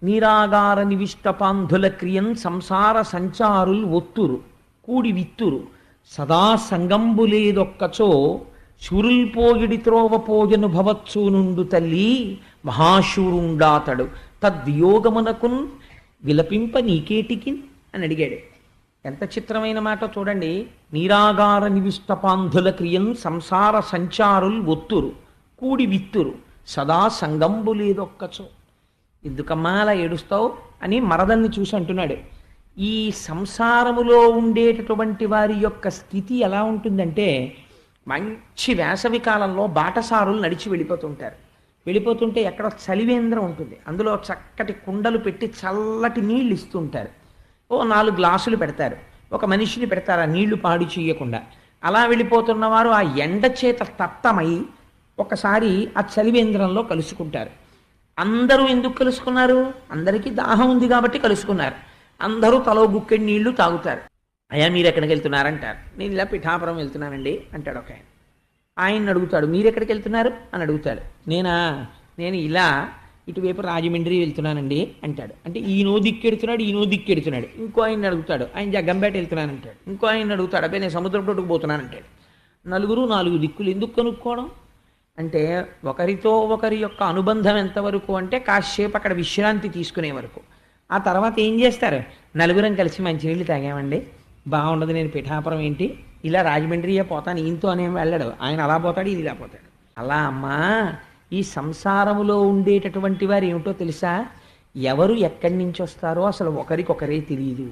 నీరాగార నివిష్ట పాంధుల క్రియన్ సంసార సంచారుల్ ఒత్తురు కూడి విత్తురు సదా సంగంబులేదొక్కచో శూరుల్ పోగిడి త్రోవ పోజను భవత్సూనుండు తల్లి మహాశూరుండాతడు తద్వియోగమునకున్ విలపింప నీకేటికిన్ అని అడిగాడు. ఎంత చిత్రమైన మాట చూడండి. నీరాగార నివిష్ట పాంధుల క్రియన్ సంసార సంచారుల్ ఒత్తురు కూడి విత్తురు సదా సంగంబులేదొక్కచో. ఎందుకమ్మా అలా ఏడుస్తావు అని మరదల్ని చూసి అంటున్నాడు. ఈ సంసారములో ఉండేటటువంటి వారి యొక్క స్థితి ఎలా ఉంటుందంటే, మంచి వేసవి కాలంలో బాటసారులు నడిచి వెళ్ళిపోతుంటారు. వెళ్ళిపోతుంటే ఎక్కడ చలివేంద్రం ఉంటుంది, అందులో చక్కటి కుండలు పెట్టి చల్లటి నీళ్ళు ఇస్తుంటారు. ఓ 4 గ్లాసులు పెడతారు, ఒక మనిషిని పెడతారు ఆ నీళ్లు పాడు చేయకుండా. అలా వెళ్ళిపోతున్నవారు ఆ ఎండ చేత తప్తమై ఒకసారి ఆ చలివేంద్రంలో కలుసుకుంటారు. అందరూ ఎందుకు కలుసుకున్నారు? అందరికీ దాహం ఉంది కాబట్టి కలుసుకున్నారు. అందరూ తలో గుక్కెడి నీళ్లు తాగుతారు. అయ్యా మీరు ఎక్కడికి వెళ్తున్నారంటారు. నేను ఇలా పిఠాపురం వెళ్తున్నానండి అంటాడు ఒక ఆయన. ఆయన్ని అడుగుతాడు, మీరు ఎక్కడికి వెళ్తున్నారు అని అడుగుతాడు. నేను ఇలా ఇటువైపు రాజమండ్రి వెళ్తున్నానండి అంటాడు. అంటే ఈయనో దిక్కెడుతున్నాడు, ఈయనో దిక్కెడుతున్నాడు. ఇంకో ఆయన అడుగుతాడు, ఆయన జగ్గంపేట వెళ్తున్నానంటాడు. ఇంకో ఆయన అడుగుతాడు, అబ్బాయి నేను సముద్రం తోటుకు పోతున్నానంటాడు. 4 దిక్కులు ఎందుకు కనుక్కోవడం అంటే, ఒకరితో ఒకరి యొక్క అనుబంధం ఎంతవరకు అంటే కాసేపు అక్కడ విశ్రాంతి తీసుకునే వరకు. ఆ తర్వాత ఏం చేస్తారు? 4 కలిసి మంచినీళ్ళు తాగామండి, బాగుండదు, నేను పిఠాపురం ఏంటి ఇలా రాజమండ్రియే పోతాను, ఈయనతో అనేం వెళ్ళడు, ఆయన అలా పోతాడు ఈయన ఇలా పోతాడు. అలా అమ్మా ఈ సంసారములో ఉండేటటువంటి వారు ఏమిటో తెలుసా? ఎవరు ఎక్కడి నుంచి వస్తారో అసలు ఒకరికొకరే తెలియదు.